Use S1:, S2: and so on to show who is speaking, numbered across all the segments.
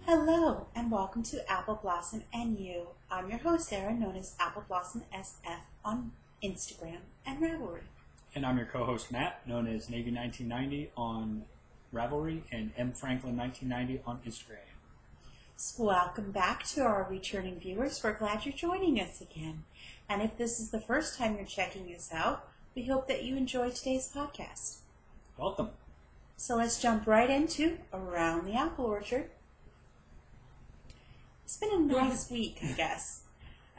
S1: Hello, and welcome to Apple Blossom and You. I'm your host, Sarah, known as Apple Blossom SF on Instagram and Ravelry.
S2: And I'm your co-host, Matt, known as Navy 1990 on Ravelry and M Franklin 1990 on Instagram.
S1: So welcome back to our returning viewers. We're glad you're joining us again. And if this is the first time you're checking us out, we hope that you enjoy today's podcast.
S2: Welcome.
S1: So let's jump right into Around the Apple Orchard. It's been a nice week, I guess.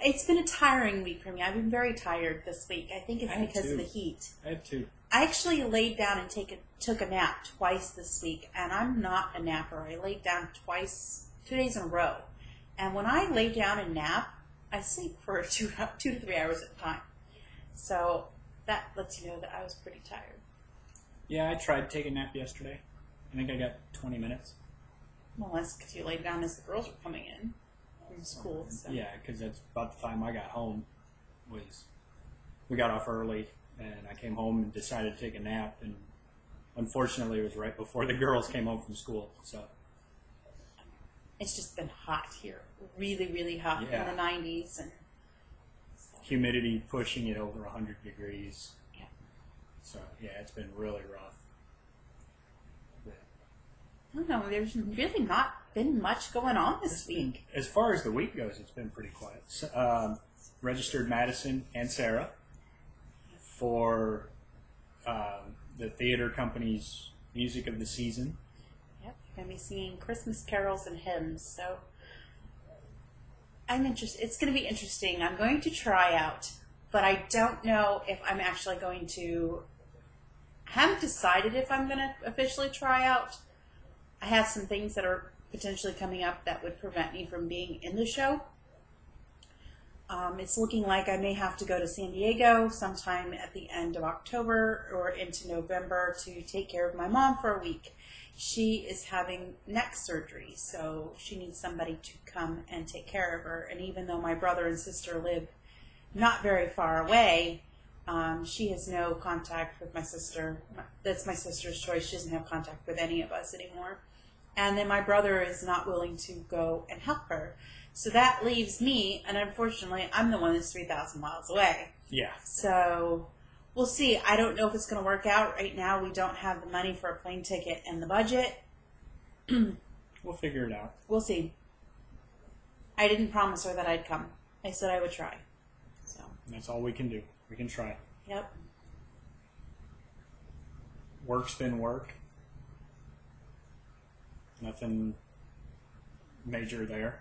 S1: It's been a tiring week for me. I've been very tired this week. I think it's because of the heat.
S2: I have too.
S1: I actually laid down and took a nap twice this week, and I'm not a napper. I laid down 2 days in a row. And when I lay down and nap, I sleep for 2 to 3 hours at a time. So that lets you know that I was pretty tired.
S2: Yeah, I tried to take a nap yesterday. I think I got 20 minutes.
S1: Well, that's because you laid down as the girls were coming in from school. So.
S2: Yeah, because that's about the time I got home. We got off early, and I came home and decided to take a nap. And unfortunately, it was right before the girls came home from school. So
S1: it's just been hot here, really, really hot in the 90s, and so.
S2: Humidity pushing it over 100 degrees.
S1: Yeah.
S2: So yeah, it's been really rough.
S1: I don't know, there's really not been much going on this week.
S2: As far as the week goes, it's been pretty quiet. Registered Madison and Sarah for the theater company's music of the season.
S1: Yep, you're going to be singing Christmas carols and hymns, so I'm interested. It's going to be interesting. I'm going to try out, but I don't know if I'm actually going to. I haven't decided if I'm going to officially try out. I have some things that are potentially coming up that would prevent me from being in the show. It's looking like I may have to go to San Diego sometime at the end of October or into November to take care of my mom for a week. She is having neck surgery, so she needs somebody to come and take care of her. And even though my brother and sister live not very far away, she has no contact with my sister. That's my sister's choice. She doesn't have contact with any of us anymore. And then my brother is not willing to go and help her. So that leaves me, and unfortunately, I'm the one that's 3,000 miles away.
S2: Yeah.
S1: So we'll see. I don't know if it's going to work out. Right now, we don't have the money for a plane ticket and the budget.
S2: We'll figure it out.
S1: We'll see. I didn't promise her that I'd come. I said I would try. So
S2: that's all we can do. We can try.
S1: Yep.
S2: Work's been work. Nothing major there.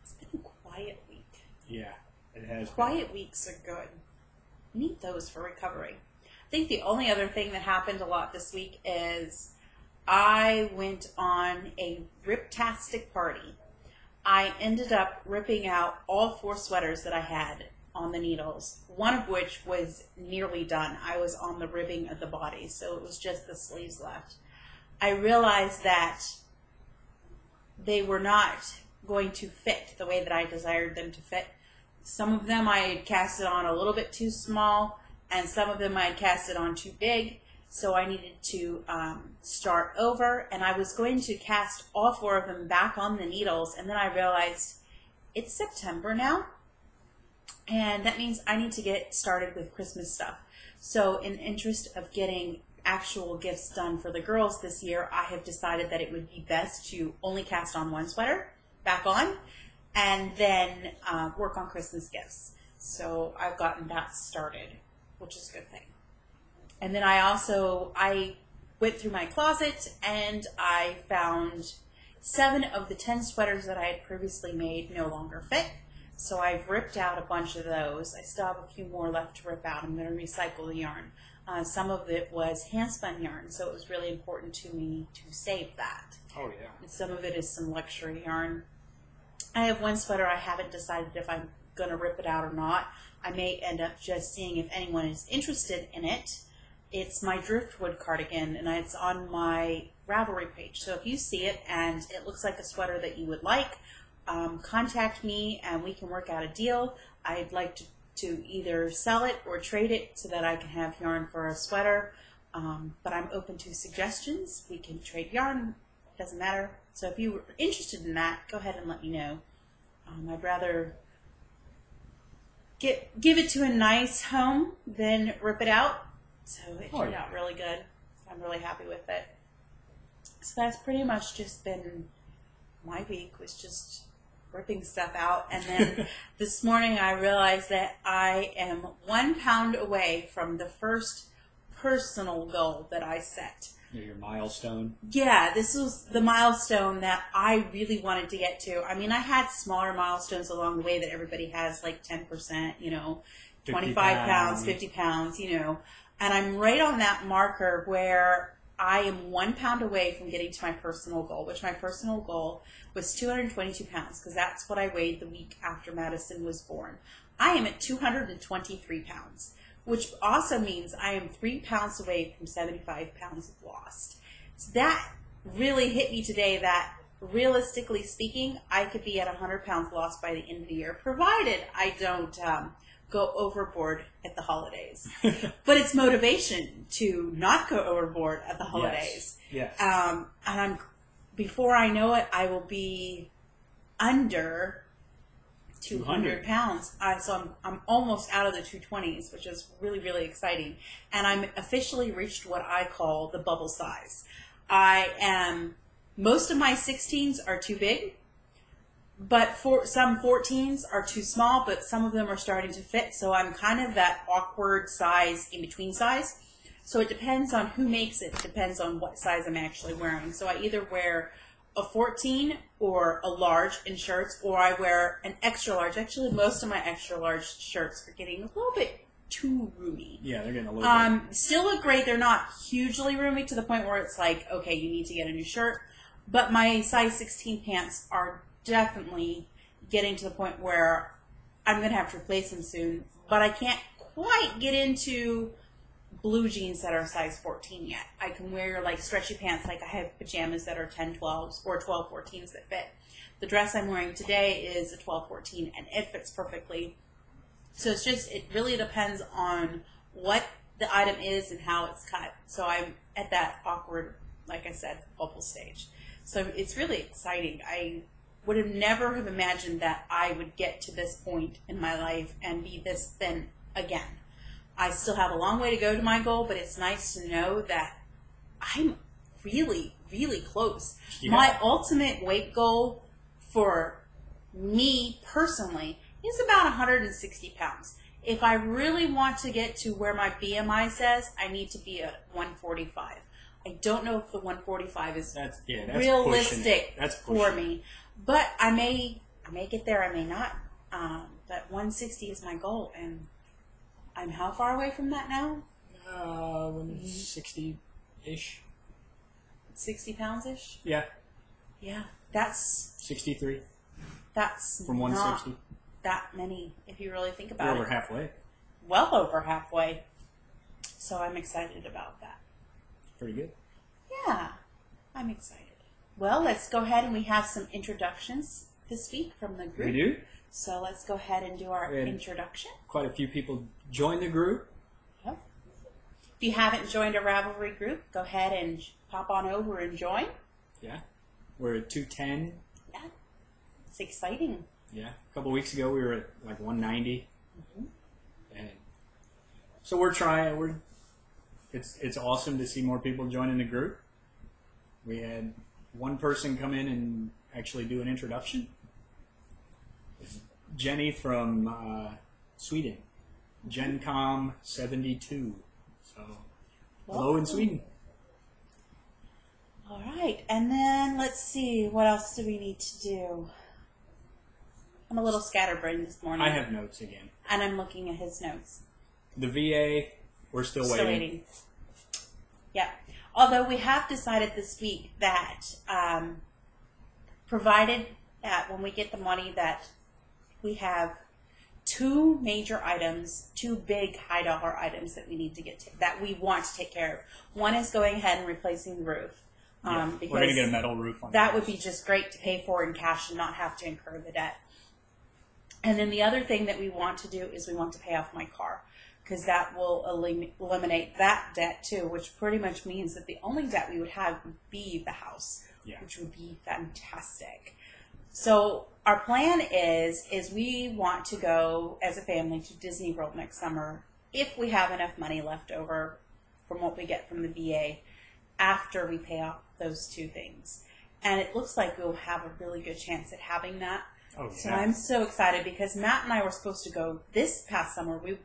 S1: It's been a quiet week.
S2: Yeah, it has.
S1: Quiet weeks are good. Need those for recovery. I think the only other thing that happened a lot this week is I went on a rip-tastic party. I ended up ripping out all 4 sweaters that I had on the needles, one of which was nearly done. I was on the ribbing of the body, so it was just the sleeves left. I realized that they were not going to fit the way that I desired them to fit. Some of them I had casted on a little bit too small, and some of them I had casted on too big, so I needed to start over, and I was going to cast all 4 of them back on the needles, and then I realized it's September now, and that means I need to get started with Christmas stuff. So in interest of getting actual gifts done for the girls this year, I have decided that it would be best to only cast on 1 sweater back on and then work on Christmas gifts. So I've gotten that started, which is a good thing. And then I went through my closet and I found 7 of the 10 sweaters that I had previously made no longer fit. So I've ripped out a bunch of those. I still have a few more left to rip out. I'm going to recycle the yarn. Some of it was hand spun yarn, so it was really important to me to save that.
S2: Oh yeah.
S1: And some of it is some luxury yarn. I have one sweater I haven't decided if I'm going to rip it out or not. I may end up just seeing if anyone is interested in it. It's my driftwood cardigan, and it's on my Ravelry page. So if you see it and it looks like a sweater that you would like, contact me and we can work out a deal. I'd like to either sell it or trade it so that I can have yarn for a sweater. But I'm open to suggestions. We can trade yarn. Doesn't matter. So if you're interested in that, go ahead and let me know. I'd rather give it to a nice home than rip it out. So it turned out really good. I'm really happy with it. So that's pretty much just been my week, was just ripping stuff out. And then this morning I realized that I am 1 pound away from the first personal goal that I set.
S2: Your milestone.
S1: Yeah, this was the milestone that I really wanted to get to. I mean, I had smaller milestones along the way that everybody has, like 10%, 25 pounds, 50 pounds, and I'm right on that marker where I am 1 pound away from getting to my personal goal, which my personal goal was 222 pounds, because that's what I weighed the week after Madison was born. I am at 223 pounds. Which also means I am 3 pounds away from 75 pounds lost. So that really hit me today, that realistically speaking, I could be at 100 pounds lost by the end of the year, provided I don't go overboard at the holidays. But it's motivation to not go overboard at the holidays.
S2: Yes.
S1: And before I know it, I will be under 200 pounds. So I'm almost out of the 220s, which is really, really exciting. And I'm officially reached what I call the bubble size. Most of my 16s are too big, but some 14s are too small, but some of them are starting to fit. So I'm kind of that awkward size, in between size. So it depends on who makes it. It depends on what size I'm actually wearing. So I either wear a 14 or a large in shirts, or I wear an extra large. Actually, most of my extra large shirts are getting a little bit too roomy.
S2: Yeah, they're getting a little bit.
S1: Still look great. They're not hugely roomy to the point where it's like, okay, you need to get a new shirt. But my size 16 pants are definitely getting to the point where I'm going to have to replace them soon. But I can't quite get into blue jeans that are size 14 yet. I can wear like stretchy pants, like I have pajamas that are 10 12s or 12 14s that fit. The dress I'm wearing today is a 12 14 and it fits perfectly. So it really depends on what the item is and how it's cut. So I'm at that awkward, like I said, bubble stage. So it's really exciting. I would have never have imagined that I would get to this point in my life and be this thin again. I still have a long way to go to my goal, but it's nice to know that I'm really, really close. Yeah. My ultimate weight goal for me personally is about 160 pounds. If I really want to get to where my BMI says, I need to be at 145. I don't know if the 145 is realistic for me, but I may get there, I may not. But 160 is my goal, and I'm how far away from that now?
S2: 60-ish.
S1: 60 pounds-ish?
S2: Yeah.
S1: Yeah, that's...
S2: 63.
S1: That's
S2: from 160.
S1: Not that many, if you really think about it.
S2: Over halfway.
S1: Well over halfway. So I'm excited about that.
S2: Pretty good.
S1: Yeah, I'm excited. Well, let's go ahead and we have some introductions this week from the group.
S2: We do?
S1: So let's go ahead and do our introduction.
S2: Quite a few people joined the group.
S1: Yep. If you haven't joined a Ravelry group, go ahead and pop on over and join.
S2: Yeah. We're at 210.
S1: Yeah. It's exciting.
S2: Yeah. A couple weeks ago, we were at like 190.
S1: Mm-hmm.
S2: And so we're trying. It's awesome to see more people joining the group. We had one person come in and actually do an introduction. Jenny from Sweden, GenCom72. So, hello in Sweden.
S1: All right, and then let's see, what else do we need to do? I'm a little scatterbrained this morning.
S2: I have notes again.
S1: And I'm looking at his notes.
S2: The VA, we're still waiting.
S1: Yeah. Although we have decided this week that provided that when we get the money that we have two major items, two big high dollar items that we need to that we want to take care of. One is going ahead and replacing the roof.
S2: Because we're going to get a metal roof on
S1: that. Would be just great to pay for in cash and not have to incur the debt. And then the other thing that we want to do is we want to pay off my car, because that will eliminate that debt too, which pretty much means that the only debt we would have would be the house, which would be fantastic. So our plan is we want to go as a family to Disney World next summer if we have enough money left over from what we get from the VA after we pay off those two things. And it looks like we'll have a really good chance at having that.
S2: Oh, yeah.
S1: So I'm so excited because Matt and I were supposed to go this past summer. We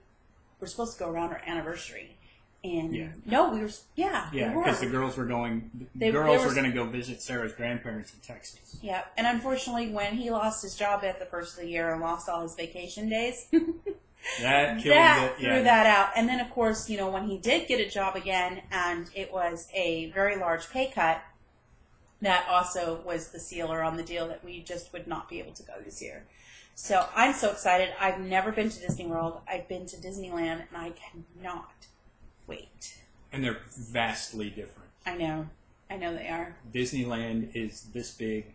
S1: were supposed to go around our anniversary. And we were,
S2: because the girls were going. The girls were going to go visit Sarah's grandparents in Texas.
S1: Yeah, and unfortunately, when he lost his job at the first of the year and lost all his vacation days,
S2: that threw
S1: that out. And then, of course, when he did get a job again, and it was a very large pay cut, that also was the sealer on the deal that we just would not be able to go this year. So I'm so excited. I've never been to Disney World. I've been to Disneyland, and I cannot wait.
S2: And they're vastly different.
S1: I know they are.
S2: Disneyland is this big,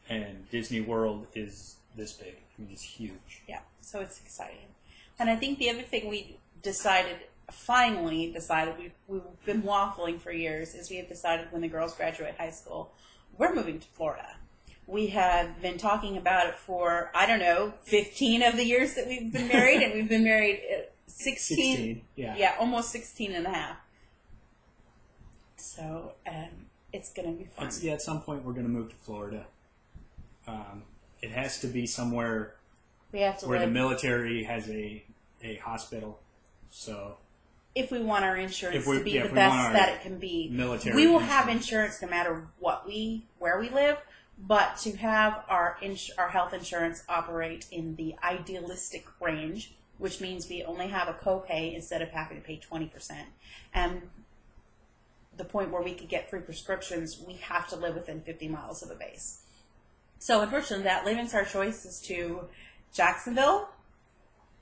S2: and Disney World is this big. I mean, it's huge.
S1: Yeah, so it's exciting. And I think the other thing we finally decided, we've been waffling for years, is we have decided when the girls graduate high school, we're moving to Florida. We have been talking about it for, 15 of the years that we've been married, and we've been married 16, almost 16 and a half. So it's going to be fun.
S2: At some point we're going to move to Florida. It has to be somewhere where the military has a hospital. So
S1: if we want our insurance to be the best that it can be, we will have insurance no matter where we live. But to have our health insurance operate in the idealistic range, which means we only have a copay instead of having to pay 20%. And the point where we could get free prescriptions, we have to live within 50 miles of a base. So unfortunately, that limits our choices to Jacksonville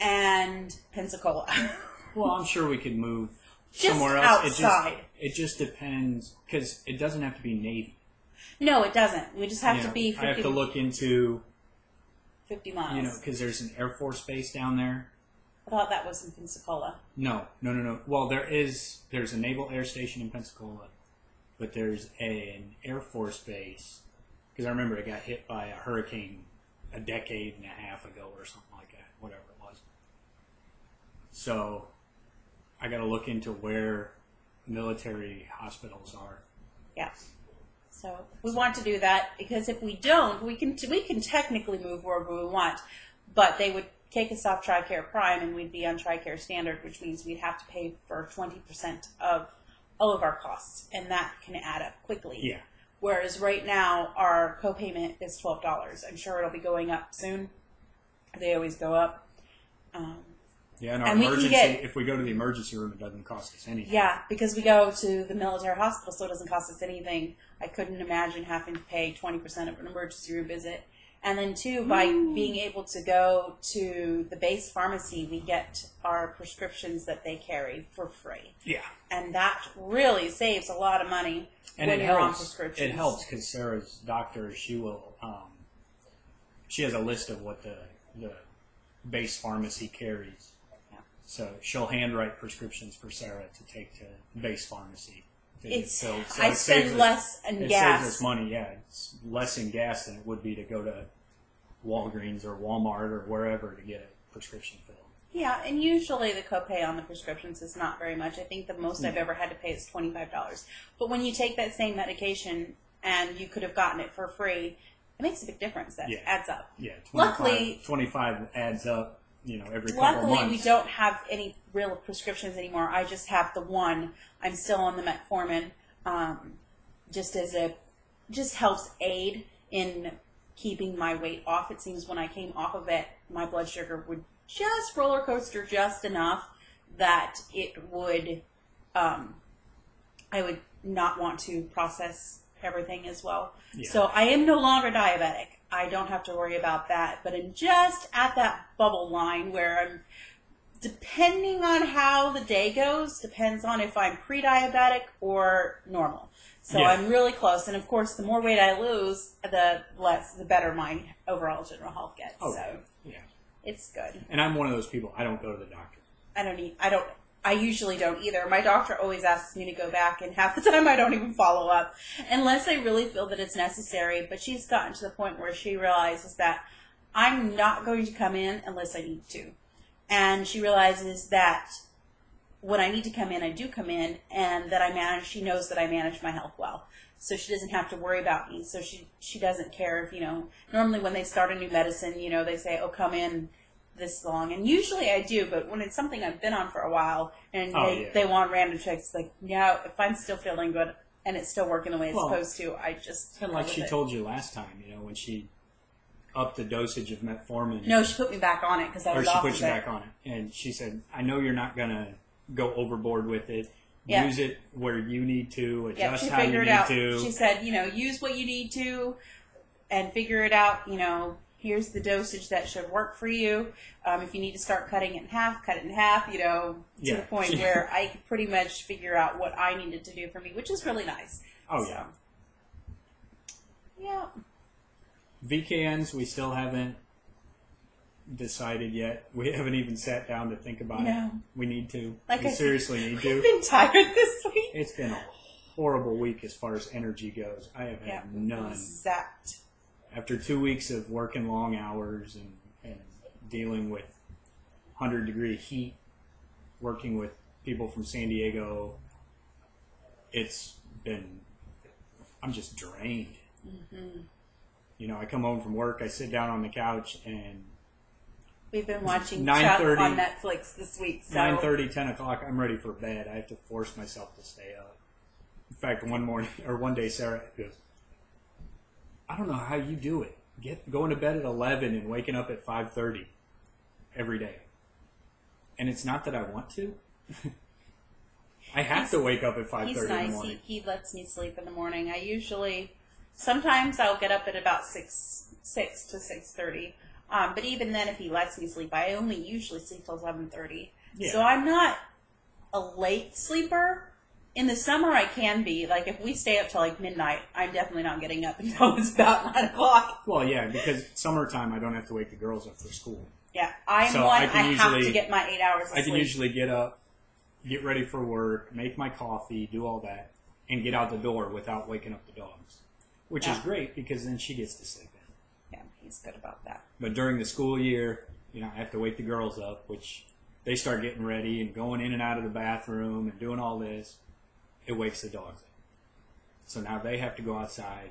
S1: and Pensacola.
S2: Well, I'm sure we could move
S1: just
S2: somewhere else.
S1: Outside.
S2: It just depends, because it doesn't have to be Navy.
S1: No, it doesn't. We just have to be 50
S2: I have to look into
S1: 50 miles.
S2: Because there's an Air Force base down there.
S1: I thought that was in Pensacola.
S2: No. Well, there's a naval air station in Pensacola, but there's an Air Force base, because I remember it got hit by a hurricane a decade and a half ago or something like that, whatever it was. So I got to look into where military hospitals are.
S1: Yeah. So we want to do that, because if we don't, we can technically move wherever we want, but they would take us off TRICARE Prime and we'd be on TRICARE Standard, which means we'd have to pay for 20% of all of our costs, and that can add up quickly.
S2: Yeah.
S1: Whereas right now our copayment is $12. I'm sure it'll be going up soon. They always go up.
S2: And our emergency, if we go to the emergency room, it doesn't cost us anything.
S1: Yeah, because we go to the military hospital, so it doesn't cost us anything. I couldn't imagine having to pay 20% of an emergency room visit. And then, too, by being able to go to the base pharmacy, we get our prescriptions that they carry for free.
S2: Yeah.
S1: And that really saves a lot of money when you're on prescriptions.
S2: It helps, because Sarah's doctor, she has a list of what the base pharmacy carries. So she'll handwrite prescriptions for Sarah to take to base pharmacy.
S1: I spend less in gas.
S2: It saves us money, yeah. It's less in gas than it would be to go to Walgreens or Walmart or wherever to get a prescription filled.
S1: Yeah, and usually the copay on the prescriptions is not very much. I think the most I've ever had to pay is $25. But when you take that same medication and you could have gotten it for free, it makes a big difference. That adds up.
S2: Yeah, 25 adds up. Every couple months.
S1: Luckily, we don't have any real prescriptions anymore. I just have the one. I'm still on the metformin, just helps aid in keeping my weight off. It seems when I came off of it, my blood sugar would just roller coaster just enough that it would, I would not want to process everything as well.
S2: Yeah.
S1: So I am no longer diabetic. I don't have to worry about that, but I'm just at that bubble line where I'm, depending on how the day goes, depends on if I'm pre-diabetic or normal. So
S2: Yeah.
S1: I'm really close, and of course, the more weight I lose, the better my overall general health gets.
S2: Oh,
S1: so
S2: yeah.
S1: it's good.
S2: And I'm one of those people, I don't go to the doctor.
S1: I usually don't either. My doctor always asks me to go back, and half the time I don't even follow up unless I really feel that it's necessary. But she's gotten to the point where she realizes that I'm not going to come in unless I need to. And she realizes that when I need to come in, I do come in, and that she knows that I manage my health well. So she doesn't have to worry about me. So she doesn't care if, normally when they start a new medicine, they say, oh, come in this long. And usually I do, but when it's something I've been on for a while, and they want random checks, it's like, if I'm still feeling good and it's still working the way it's supposed to, I just...
S2: Kind of like she told you last time, when she upped the dosage of metformin.
S1: No, she put me back on it because I was off of it.
S2: Or she put you back on it. And she said, I know you're not going to go overboard with it.
S1: Yeah.
S2: Use it where you need to, adjust
S1: she
S2: how you
S1: figured
S2: need
S1: out.
S2: to.
S1: She said, use what you need to and figure it out, here's the dosage that should work for you. If you need to start cutting it in half, cut it in half, to the point where I could pretty much figure out what I needed to do for me, which is really nice.
S2: Oh,
S1: so,
S2: yeah.
S1: Yeah.
S2: VKNs, we still haven't decided yet. We haven't even sat down to think about it. We need to. We seriously need to.
S1: I've been tired this week.
S2: It's been a horrible week as far as energy goes. I have had none.
S1: Exact.
S2: After 2 weeks of working long hours and dealing with 100-degree heat, working with people from San Diego, I'm just drained.
S1: Mm-hmm.
S2: I come home from work, I sit down on the couch, and
S1: we've been watching Chuck on Netflix this week. So
S2: 9:30, 10 o'clock, I'm ready for bed. I have to force myself to stay up. In fact, one day, Sarah goes, I don't know how you do it. Going to bed at 11 and waking up at 5:30 every day. And it's not that I want to. I have to wake up at 5:30
S1: he's
S2: in
S1: nice.
S2: the morning.
S1: He lets me sleep in the morning. Sometimes I'll get up at about 6 to 6:30. But even then, if he lets me sleep, I only usually sleep till 7:30.
S2: Yeah.
S1: So I'm not a late sleeper. In the summer, I can be. Like, if we stay up till, midnight, I'm definitely not getting up until it's about 9 o'clock.
S2: Well, yeah, because summertime, I don't have to wake the girls up for school.
S1: Yeah, I have to get my 8 hours of sleep.
S2: I can usually get up, get ready for work, make my coffee, do all that, and get out the door without waking up the dogs. Which is great, because then she gets to sleep in.
S1: Yeah, he's good about that.
S2: But during the school year, I have to wake the girls up, which they start getting ready and going in and out of the bathroom and doing all this. It wakes the dogs up. So now they have to go outside.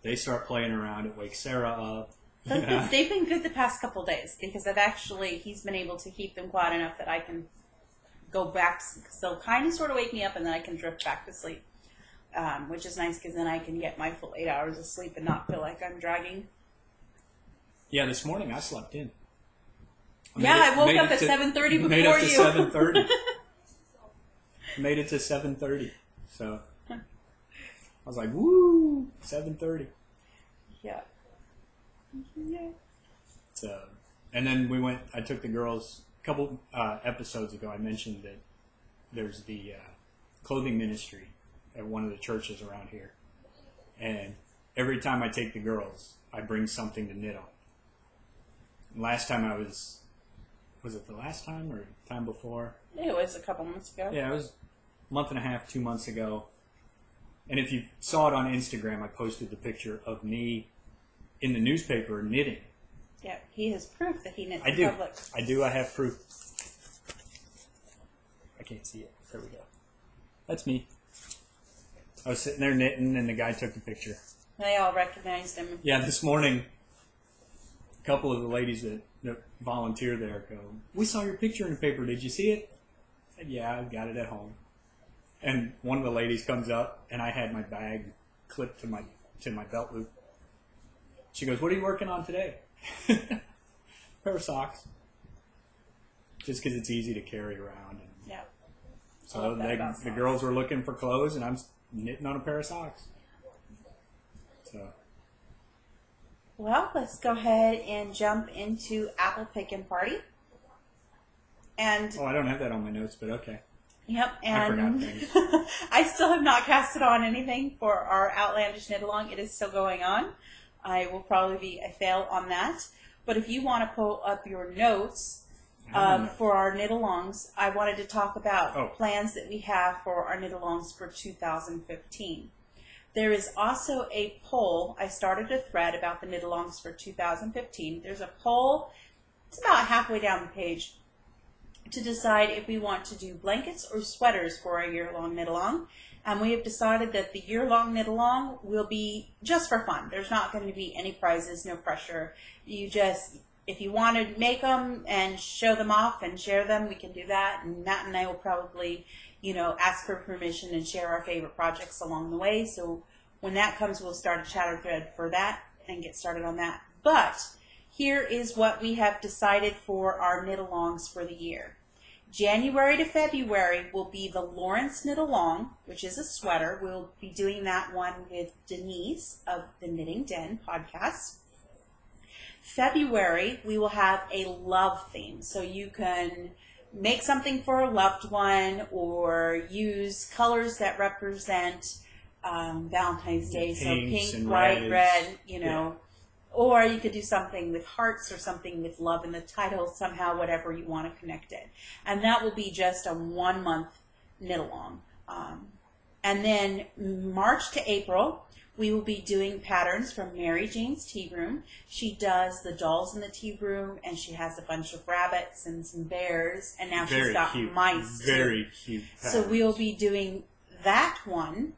S2: They start playing around. It wakes Sarah up.
S1: They've been good the past couple days because he's been able to keep them quiet enough that I can go back. So kind of sort of wake me up and then I can drift back to sleep, which is nice because then I can get my full 8 hours of sleep and not feel like I'm dragging.
S2: Yeah, this morning I slept in.
S1: I woke up at 7:30 before
S2: made up to
S1: you.
S2: 7:30. Made it to 7:30. So I was like, woo, 7:30.
S1: Yeah.
S2: So, and then I took the girls, a couple episodes ago, I mentioned that there's the clothing ministry at one of the churches around here. And every time I take the girls, I bring something to knit on. Last time was it the last time or the time before?
S1: It was a couple months ago.
S2: Yeah, it was a month and a half, 2 months ago. And if you saw it on Instagram, I posted the picture of me in the newspaper knitting.
S1: Yeah, he has proof that he knits
S2: in
S1: public.
S2: I do. I have proof. I can't see it. There we go. That's me. I was sitting there knitting, and the guy took the picture.
S1: They all recognized him.
S2: Yeah, this morning, a couple of the ladies that volunteer there go, we saw your picture in the paper. Did you see it? I said, yeah, I've got it at home. And one of the ladies comes up, and I had my bag clipped to my belt loop. She goes, "What are you working on today?" Pair of socks. Just because it's easy to carry around. And
S1: Yeah.
S2: so the girls were looking for clothes, and I'm knitting on a pair of socks. So.
S1: Well, let's go ahead and jump into Apple Pickin' Party. And
S2: I don't have that on my notes, but okay.
S1: Yep,
S2: I forgot
S1: and
S2: things.
S1: I still have not casted on anything for our Outlandish Knit Along. It is still going on. I will probably be a fail on that. But if you want to pull up your notes for our Knit Alongs, I wanted to talk about plans that we have for our Knit Alongs for 2015. There is also a poll. I started a thread about the Knit Alongs for 2015. There's a poll. It's about halfway down the page to decide if we want to do blankets or sweaters for our year-long Knit Along. And we have decided that the year-long Knit Along will be just for fun. There's not going to be any prizes, no pressure. You just, if you want to make them and show them off and share them, we can do that. And Matt and I will probably, ask for permission and share our favorite projects along the way. So when that comes, we'll start a chatter thread for that and get started on that. But here is what we have decided for our Knit Alongs for the year. January to February will be the Lawrence Knit Along, which is a sweater. We'll be doing that one with Denise of the Knitting Den podcast. February, we will have a love theme. So you can make something for a loved one or use colors that represent Valentine's Day. So pink, white, red,
S2: Yeah.
S1: Or you could do something with hearts or something with love in the title, somehow, whatever you want to connect it. And that will be just a 1 month knit along. And then March to April, we will be doing patterns from Mary Jane's Tea Room. She does the dolls in the tea room, and she has a bunch of rabbits and some bears, and now she's got mice.
S2: Very cute.
S1: So we'll be doing that one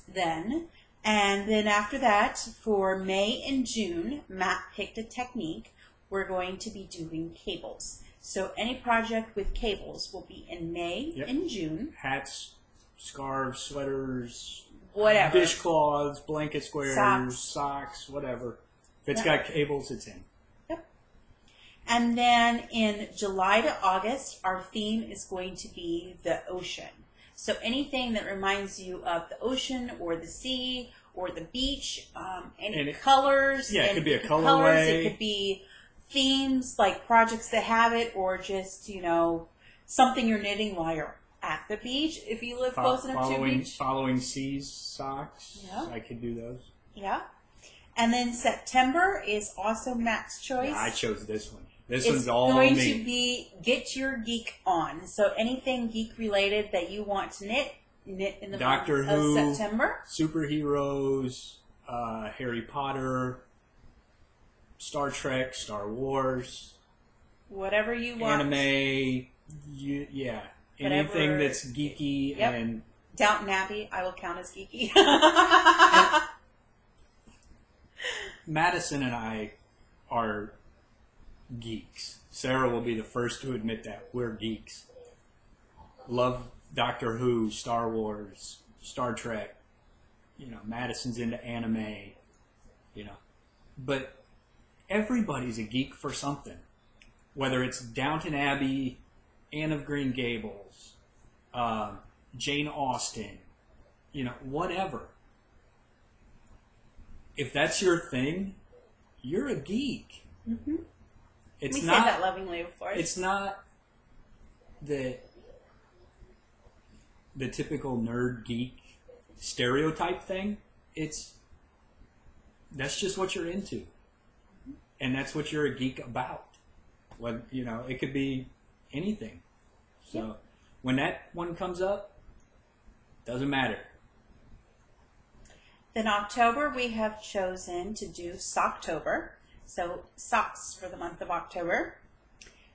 S1: then. And then after that, for May and June, Matt picked a technique. We're going to be doing cables. So any project with cables will be in May and June.
S2: Hats, scarves, sweaters,
S1: whatever.
S2: Dishcloths, blanket squares, socks, whatever. If it's got cables, it's in.
S1: Yep. And then in July to August, our theme is going to be the ocean. So anything that reminds you of the ocean or the sea or the beach, any colors.
S2: Yeah, it could be a colorway.
S1: It could be themes, like projects that have it, or just, something you're knitting while you're at the beach. If you live close enough to a beach.
S2: Following seas socks.
S1: Yeah.
S2: I could do those.
S1: Yeah. And then September is also Matt's choice.
S2: Yeah, I chose this one. This one's all
S1: me.
S2: It's
S1: going to be Get Your Geek On. So anything geek related that you want to knit in the month of September.
S2: Superheroes, Harry Potter, Star Trek, Star Wars.
S1: Whatever you want.
S2: Anime, anything that's geeky and...
S1: Downton Abbey, I will count as geeky.
S2: Madison and I are geeks. Sarah will be the first to admit that. We're geeks. Love Doctor Who, Star Wars, Star Trek. Madison's into anime. But everybody's a geek for something. Whether it's Downton Abbey, Anne of Green Gables, Jane Austen, whatever. If that's your thing, you're a geek.
S1: Mm-hmm.
S2: We
S1: say that lovingly, of course.
S2: It's not the typical nerd geek stereotype thing. That's just what you're into, and that's what you're a geek about. It could be anything. So when that one comes up, doesn't matter.
S1: Then October, we have chosen to do Socktober. So socks for the month of October.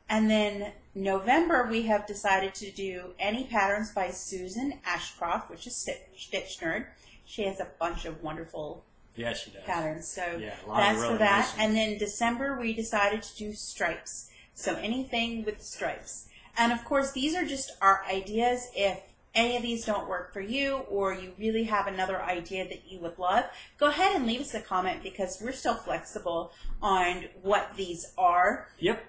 S1: And then November, we have decided to do any patterns by Susan Ashcroft, which is Stitch Nerd. She has a bunch of wonderful
S2: she does.
S1: patterns. So
S2: that's
S1: for that. And then December, we decided to do stripes. So anything with stripes. And of course, these are just our ideas. If any of these don't work for you, or you really have another idea that you would love, go ahead and leave us a comment, because we're still flexible on what these are.
S2: Yep.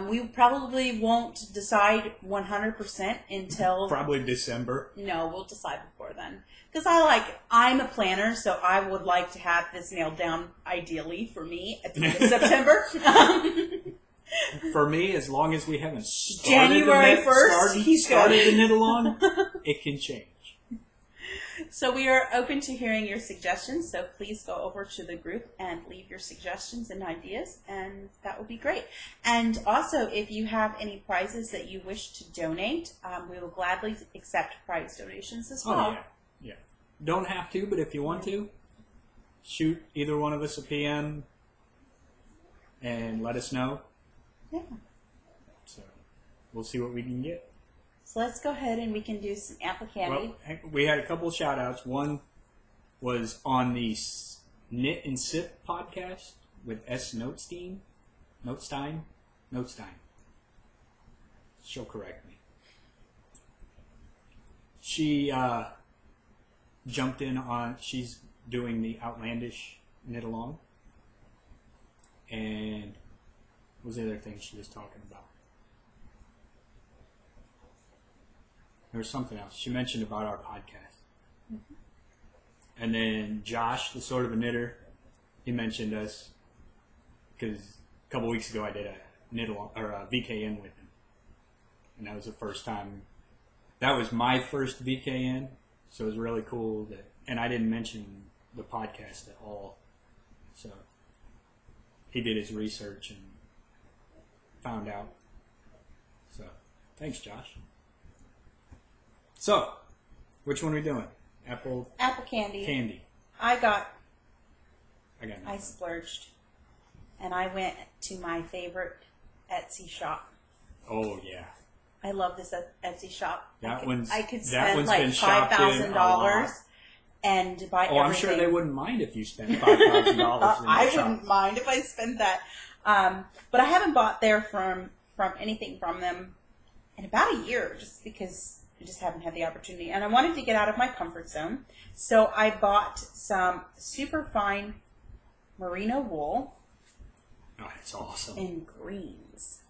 S1: We probably won't decide 100% until...
S2: Probably December.
S1: No, we'll decide before then. Because I'm a planner, so I would like to have this nailed down, ideally, for me, at the end of September.
S2: For me, as long as we haven't started
S1: January 1st,
S2: started the knit along, it can change.
S1: So we are open to hearing your suggestions, so please go over to the group and leave your suggestions and ideas, and that would be great. And also, if you have any prizes that you wish to donate, we will gladly accept prize donations as well.
S2: Oh, yeah. Yeah. Don't have to, but if you want to, shoot either one of us a PM and let us know.
S1: Yeah.
S2: So we'll see what we can get.
S1: So let's go ahead and we can do some apple candy.
S2: Well, we had a couple of shout outs. One was on the Knit and Sip podcast with S. Notestein. She'll correct me. She jumped in on, she's doing the Outlandish knit along. And what was the other thing she was talking about? There was something else. She mentioned about our podcast. Mm-hmm. And then Josh, the Sort of a Knitter, he mentioned us because a couple weeks ago I did a knit along, or a VKN with him. And that was the first time. That was my first VKN, so it was really cool that, and I didn't mention the podcast at all. So he did his research and found out. So thanks, Josh. So, which one are we doing? Apple
S1: candy.
S2: Candy.
S1: I
S2: nothing.
S1: splurged, and I went to my favorite Etsy shop.
S2: Oh yeah.
S1: I love this Etsy shop.
S2: I
S1: could spend like
S2: $5,000
S1: and buy everything.
S2: I'm sure they wouldn't mind if you spent $5,000.
S1: I wouldn't mind if I spent that. But I haven't bought there from anything from them in about a year, just because I just haven't had the opportunity. And I wanted to get out of my comfort zone, so I bought some super fine merino wool.
S2: Oh, it's awesome.
S1: In greens.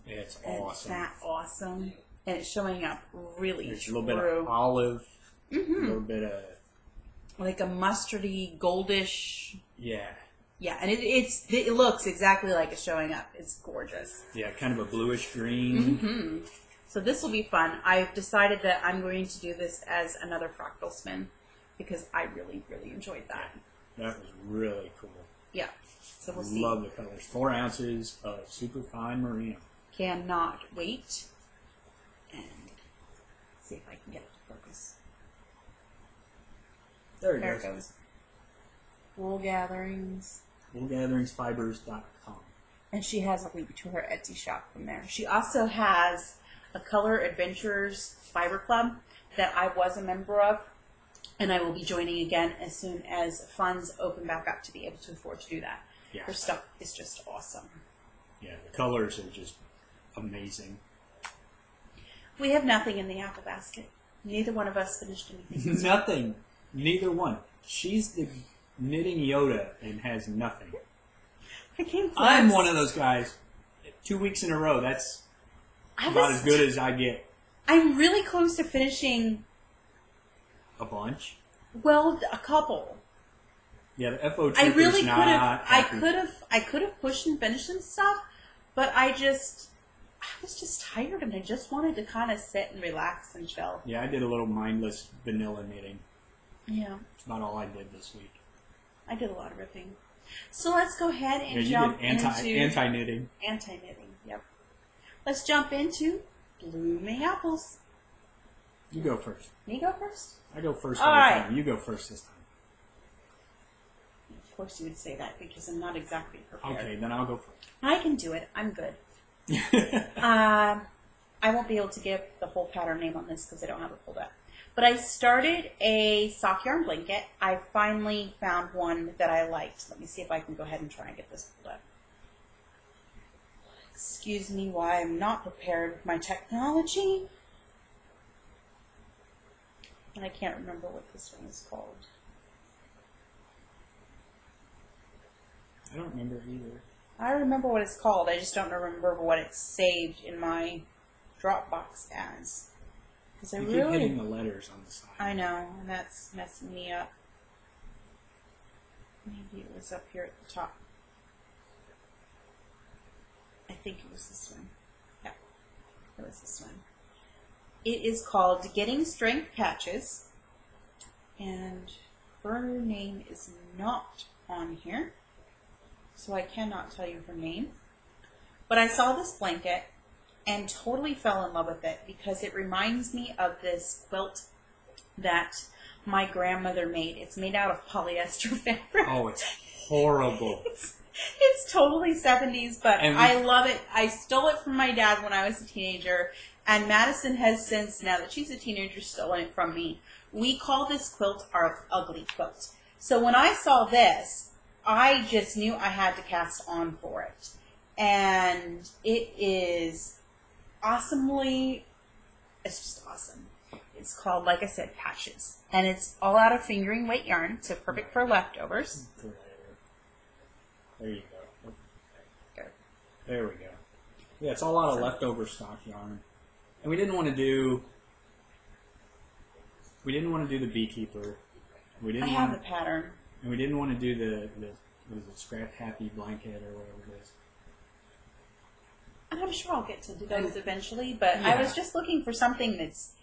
S2: It's awesome.
S1: Isn't that awesome? And it's showing up really
S2: There's a little bit of olive, a little bit of...
S1: like a mustardy, goldish...
S2: Yeah.
S1: Yeah, and it looks exactly like it's showing up. It's gorgeous.
S2: Yeah, kind of a bluish green.
S1: Mm-hmm. So this will be fun. I've decided that I'm going to do this as another fractal spin because I really, really enjoyed that.
S2: That was really cool.
S1: Yeah. So we'll see.
S2: Love the colors. 4 ounces of super fine merino.
S1: Cannot wait. And see if I can get it to focus.
S2: There it
S1: There it goes. Wool Gatherings.
S2: WoolGatheringsFibers.com.
S1: And she has a link to her Etsy shop from there. She also has a Color Adventures Fiber Club that I was a member of, and I will be joining again as soon as funds open back up to be able to afford to do that.
S2: Yeah.
S1: Her stuff is just awesome.
S2: Yeah, the colors are just amazing.
S1: We have nothing in the apple basket. Neither one of us finished anything.
S2: Nothing. Neither one. She's the knitting Yoda and has nothing.
S1: I came close.
S2: I'm one of those guys. 2 weeks in a row. That's about as good as I get.
S1: I'm really close to finishing.
S2: A bunch?
S1: Well, a couple.
S2: Yeah, the FO
S1: I really
S2: could have.
S1: I could have pushed and finished some stuff, but I was just tired and I just wanted to kind of sit and relax and chill.
S2: Yeah, I did a little mindless vanilla knitting.
S1: Yeah.
S2: It's about all I did this week.
S1: I did a lot of ripping. So let's go ahead and
S2: you
S1: jump
S2: did anti-knitting.
S1: Anti-knitting, yep. Let's jump into blooming apples.
S2: You go first.
S1: Me go first?
S2: I go first
S1: all
S2: every
S1: right.
S2: time. You go first this time.
S1: Of course you would say that because I'm not exactly prepared.
S2: Okay, then I'll go first.
S1: I can do it. I'm good. I won't be able to give the whole pattern name on this because I don't have it pulled up. But I started a sock yarn blanket. I finally found one that I liked. Let me see if I can go ahead and try and get this pulled up. Excuse me while I'm not prepared with my technology. And I can't remember what this one is called.
S2: I don't remember either.
S1: I remember what it's called. I just don't remember what it's saved in my Dropbox as. Because I
S2: You
S1: really
S2: keep hitting the letters on the side.
S1: I know, and that's messing me up. Maybe it was up here at the top. I think it was this one. Yeah, it was this one. It is called Getting Strength Patches, and her name is not on here, so I cannot tell you her name. But I saw this blanket and totally fell in love with it because it reminds me of this quilt that my grandmother made. It's made out of polyester fabric.
S2: Oh, it's horrible.
S1: It's totally 70s, but I love it. I stole it from my dad when I was a teenager, and Madison has since, now that she's a teenager, stolen it from me. We call this quilt our ugly quilt. So when I saw this, I just knew I had to cast on for it. And it is awesomely, it's just awesome. It's called, like I said, Patches. And it's all out of fingering weight yarn, so perfect for leftovers.
S2: There you go. There we go. Yeah, it's all out of leftover stock yarn. And we didn't want to do the beekeeper.
S1: I have the pattern.
S2: And we didn't want to do the what is it, scrap happy blanket or whatever it is.
S1: And I'm sure I'll get to do those eventually, but
S2: yeah.
S1: I was just looking for something that's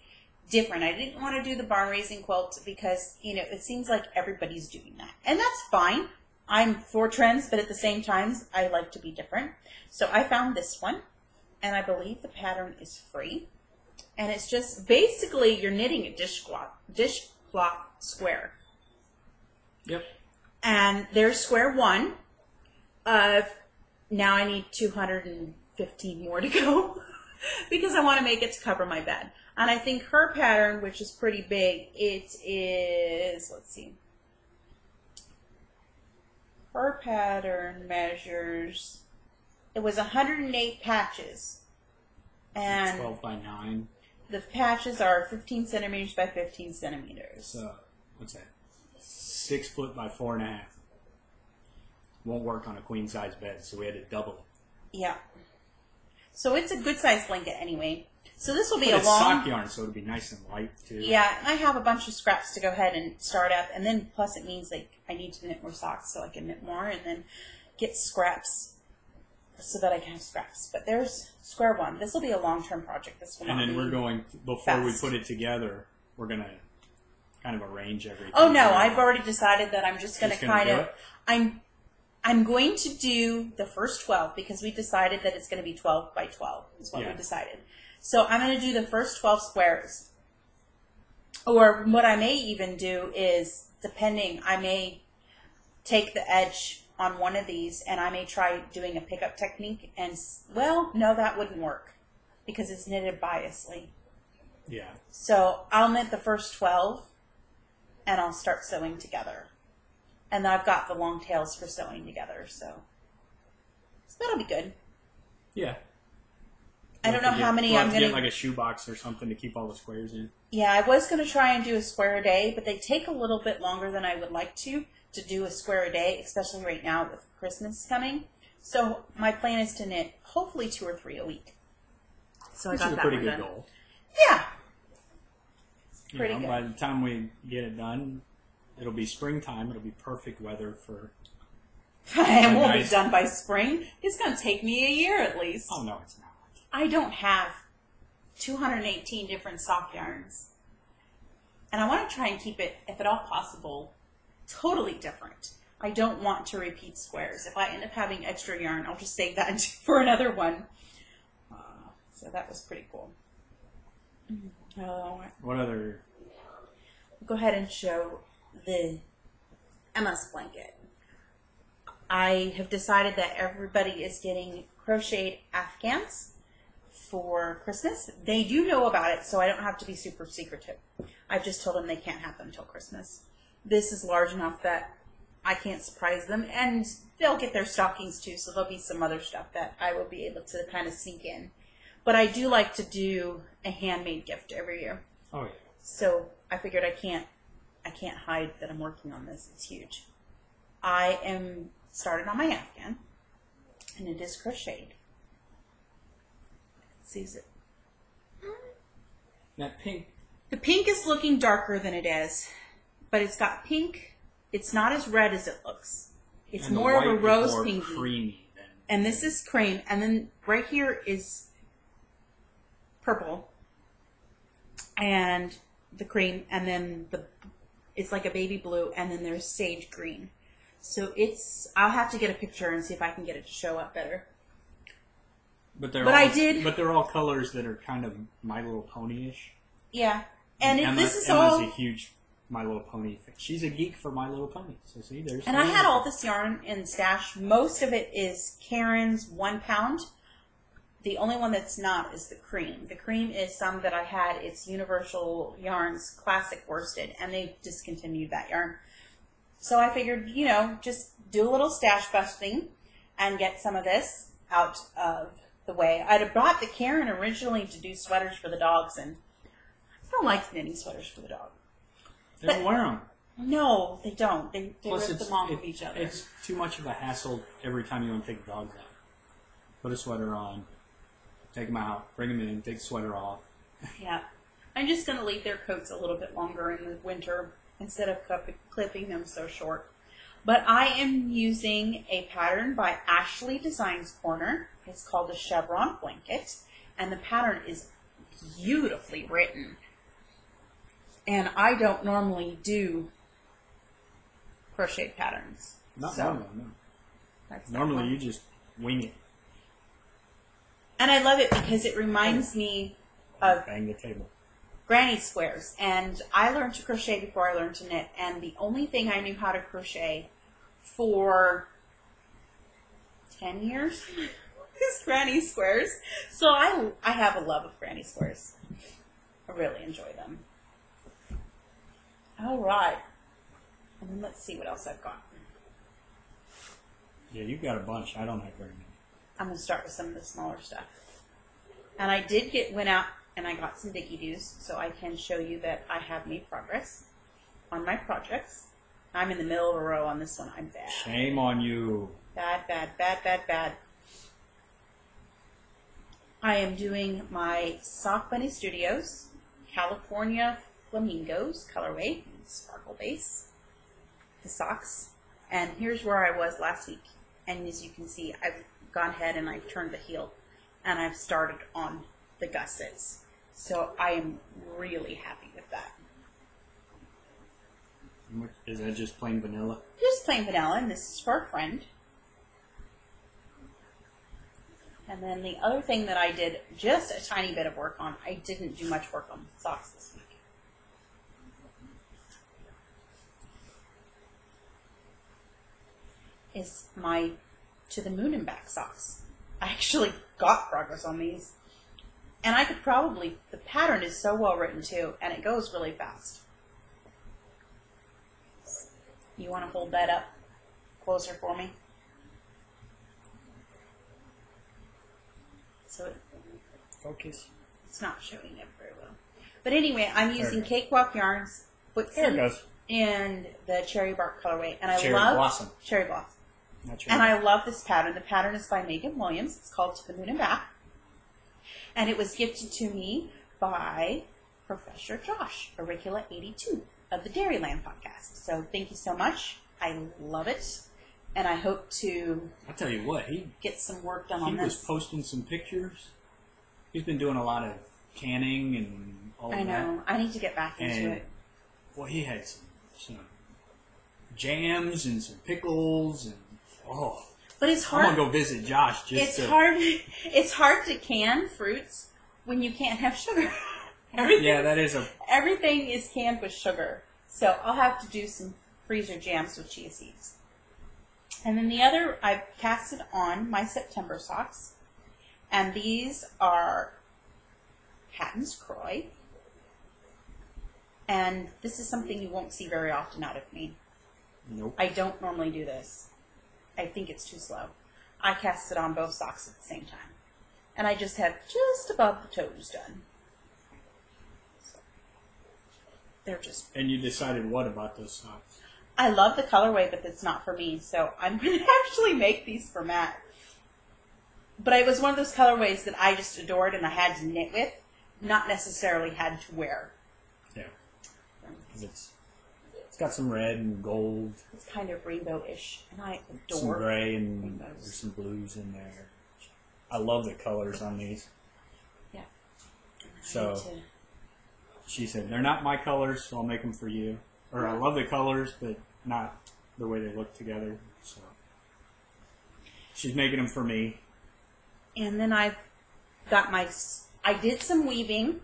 S1: different. I didn't want to do the barn raising quilt because, you know, it seems like everybody's doing that. And that's fine. I'm for trends, but at the same time, I like to be different. So I found this one, and I believe the pattern is free. And it's just basically you're knitting a dishcloth square.
S2: Yep.
S1: And there's square one of, now I need 215 more to go because I want to make it to cover my bed. And I think her pattern, which is pretty big, it is, let's see. Her pattern measures, it was 108 patches. And
S2: 12 by 9.
S1: The patches are 15 centimeters by 15 centimeters.
S2: So, what's that? 6 foot by 4.5. Won't work on a queen size bed, so we had to double it.
S1: Yeah. So it's a good size blanket anyway. So this will be
S2: but
S1: a
S2: it's
S1: long
S2: sock yarn, so it'll be nice and light too.
S1: Yeah, and I have a bunch of scraps to go ahead and start up, and then plus it means like I need to knit more socks so I can knit more, and then get scraps so that I can have scraps. But there's square one. This will be a long-term project. This will
S2: and
S1: not
S2: then
S1: be
S2: we're going before
S1: fast.
S2: we put it together. We're gonna kind of arrange everything.
S1: Oh no, I've already decided that I'm just going to kind of. I'm going to do the first 12 because we decided that it's going to be 12 by 12 is what we decided. So I'm going to do the first 12 squares. Or what I may even do is, depending, I may take the edge on one of these and I may try doing a pickup technique. And, well, no, that wouldn't work because it's knitted biasly.
S2: Yeah.
S1: So I'll knit the first 12 and I'll start sewing together. And I've got the long tails for sewing together, so that'll be good.
S2: Yeah.
S1: I don't know how many I'm going to
S2: get like a shoebox or something to keep all the squares in.
S1: Yeah, I was going to try and do a square a day, but they take a little bit longer than I would like to do a square a day, especially right now with Christmas coming. So my plan is to knit hopefully 2 or 3 a week. So
S2: Which
S1: I got
S2: is a
S1: that
S2: pretty
S1: one
S2: good
S1: done.
S2: goal.
S1: Yeah. Pretty good.
S2: By the time we get it done, it'll be springtime. It'll be perfect weather for.
S1: It won't be done by spring. It's going to take me a year at least.
S2: Oh no, it's not.
S1: I don't have 218 different sock yarns. And I want to try and keep it, if at all possible, totally different. I don't want to repeat squares. If I end up having extra yarn, I'll just save that for another one. So that was pretty cool.
S2: What other?
S1: Go ahead and show the MS blanket. I have decided that everybody is getting crocheted Afghans for Christmas. They do know about it, so I don't have to be super secretive. I've just told them they can't have them until Christmas. This is large enough that I can't surprise them, and they'll get their stockings too, so there'll be some other stuff that I will be able to kind of sneak in. But I do like to do a handmade gift every year.
S2: Oh yeah.
S1: So I figured I can't hide that I'm working on this. It's huge. I am started on my Afghan, and it is crocheted. Sees it.
S2: That pink.
S1: The pink is looking darker than it is, but it's got pink. It's not as red as it looks. It's
S2: And the
S1: more of a
S2: white is
S1: rose
S2: more
S1: pinky.
S2: creamy than.
S1: And this is cream, and then right here is purple, and the cream, and then it's like a baby blue, and then there's sage green. So I'll have to get a picture and see if I can get it to show up better.
S2: But they're all colors that are kind of My Little Pony-ish.
S1: Yeah, and
S2: Emma's
S1: this is all.
S2: a huge My Little Pony fan. She's a geek for My Little Pony. So see, there's.
S1: And I had all this yarn in stash. Most of it is Karen's 1 pound. The only one that's not is the cream. The cream is some that I had. It's Universal Yarns Classic Worsted, and they discontinued that yarn. So I figured, just do a little stash busting and get some of this out of the way. I'd have brought the Karen originally to do sweaters for the dogs, and I don't like knitting sweaters for the dog.
S2: They don't wear them.
S1: No, they don't. They
S2: Plus
S1: rip them off of each other.
S2: It's too much of a hassle every time you want to take the dogs out. Put a sweater on. Take them out, bring them in, take the sweater off.
S1: Yeah. I'm just going to leave their coats a little bit longer in the winter instead of clipping them so short. But I am using a pattern by Ashley Designs Corner. It's called a Chevron Blanket, and the pattern is beautifully written. And I don't normally do crochet patterns.
S2: Not normally, no. Normally you just wing it.
S1: And I love it because it reminds me of
S2: Bang the table.
S1: granny squares. And I learned to crochet before I learned to knit. And the only thing I knew how to crochet for 10 years is granny squares. So I have a love of granny squares. I really enjoy them. All right. And then let's see what else I've got.
S2: Yeah, you've got a bunch. I don't have very many.
S1: I'm going to start with some of the smaller stuff. And I went out and I got some Dicky Doos, so I can show you that I have made progress on my projects. I'm in the middle of a row on this one. I'm bad.
S2: Shame on you.
S1: Bad, bad, bad, bad, bad. I am doing my Sock Bunny Studios California Flamingos colorway, sparkle base, the socks. And here's where I was last week. And as you can see, I've gone ahead and I've turned the heel and I've started on the gussets. So I am really happy with that.
S2: Is that just plain vanilla?
S1: Just plain vanilla, and this is for a friend. And then the other thing that I did just a tiny bit of work on, I didn't do much work on socks this week. Is my To the Moon and Back socks. I actually got progress on these. And I could probably, the pattern is so well written too, and it goes really fast. You want to hold that up closer for me? So
S2: Focus.
S1: it's not showing up very well. But anyway, I'm using Cakewalk Yarns,
S2: There it goes.
S1: and the Cherry Bark colorway. And I
S2: Cherry
S1: love
S2: Blossom.
S1: Cherry Blossom.
S2: Not cherry
S1: And I love this pattern. The pattern is by Megan Williams. It's called To the Moon and Back. And it was gifted to me by Professor Josh, Auricula82 of the Dairyland podcast. So thank you so much. I love it. And I hope to
S2: I'll tell you what, he
S1: get some work done on
S2: was
S1: this.
S2: posting some pictures. He's been doing a lot of canning and all
S1: I
S2: of that.
S1: know. I need to get back into
S2: And,
S1: it.
S2: well, he had some jams and some pickles and
S1: But it's
S2: I'm
S1: hard.
S2: gonna go visit Josh
S1: It's hard. It's hard to can fruits when you can't have sugar. Everything is canned with sugar. So I'll have to do some freezer jams with chia seeds. And then the other, I've casted on my September socks. And these are Patton's Croy. And this is something you won't see very often out of me.
S2: Nope.
S1: I don't normally do this. I think it's too slow. I cast it on both socks at the same time. And I just have just above the toes done. So. they're just...
S2: And you decided what about those socks?
S1: I love the colorway, but it's not for me, so I'm going to actually make these for Matt. But it was one of those colorways that I just adored and I had to knit with, not necessarily had to wear.
S2: Yeah. It's got some red and gold.
S1: It's kind of rainbow-ish, and I adore
S2: some gray and
S1: rainbows.
S2: There's some blues in there. I love the colors on these.
S1: Yeah.
S2: So she said, they're not my colors, so I'll make them for you. Or I love the colors, but not the way they look together. So she's making them for me.
S1: And then I've got I did some weaving.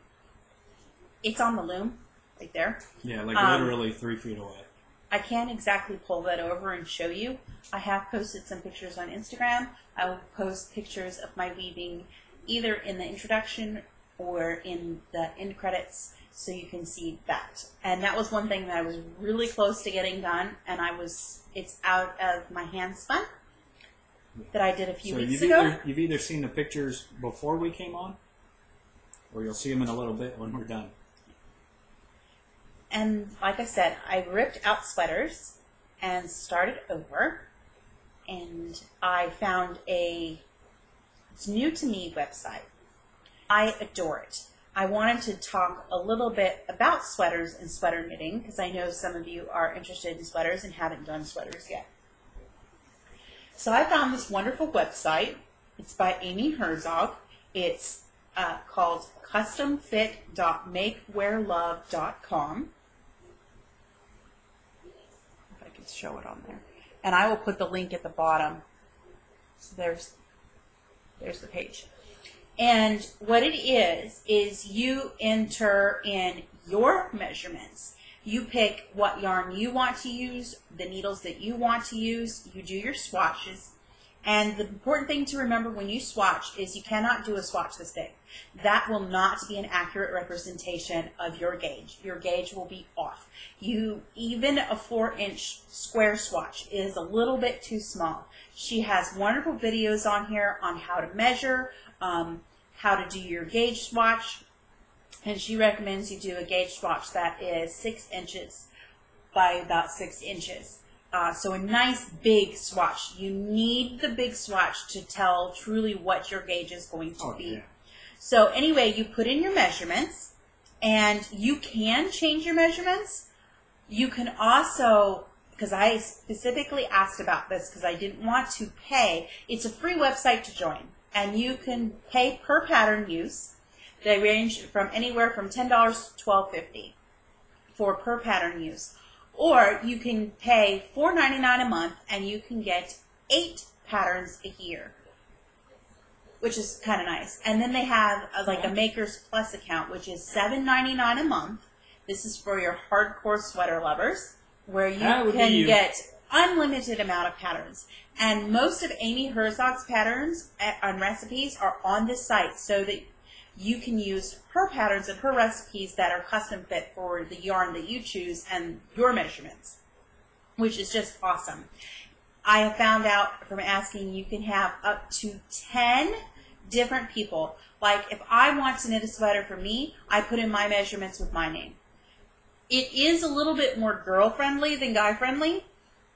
S1: It's on the loom, right there.
S2: Yeah, like literally 3 feet away.
S1: I can't exactly pull that over and show you. I have posted some pictures on Instagram. I will post pictures of my weaving either in the introduction or in the end credits so you can see that. And that was one thing that I was really close to getting done, and it's out of my hand spun that I did a few weeks ago.
S2: You've either seen the pictures before we came on, or you'll see them in a little bit when we're done.
S1: And like I said, I ripped out sweaters and started over. And I found it's new to me website. I adore it. I wanted to talk a little bit about sweaters and sweater knitting because I know some of you are interested in sweaters and haven't done sweaters yet. So I found this wonderful website. It's by Amy Herzog. It's called customfit.makewearlove.com. If I can show it on there. And I will put the link at the bottom. So there's the page. And what it is you enter in your measurements. You pick what yarn you want to use, the needles that you want to use, you do your swatches. And the important thing to remember when you swatch is you cannot do a swatch this big. That will not be an accurate representation of your gauge. Your gauge will be off. Even a 4-inch square swatch is a little bit too small. She has wonderful videos on here on how to measure, how to do your gauge swatch. And she recommends you do a gauge swatch that is 6 inches by about 6 inches. So a nice big swatch. You need the big swatch to tell truly what your gauge is going to be. Yeah. So anyway, you put in your measurements, and you can change your measurements. You can also, because I specifically asked about this because I didn't want to pay. It's a free website to join, and you can pay per pattern use. They range from anywhere from $10 to $12.50 for per pattern use. Or you can pay $4.99 a month and you can get 8 patterns a year, which is kind of nice. And then they have a Makers Plus account, which is $7.99 a month. This is for your hardcore sweater lovers, where you can get unlimited amount of patterns. And most of Amy Herzog's patterns and recipes are on this site so that you can use her patterns and her recipes that are custom fit for the yarn that you choose and your measurements, which is just awesome. I have found out from asking you can have up to 10 different people. Like if I want to knit a sweater for me, I put in my measurements with my name. It is a little bit more girl-friendly than guy-friendly.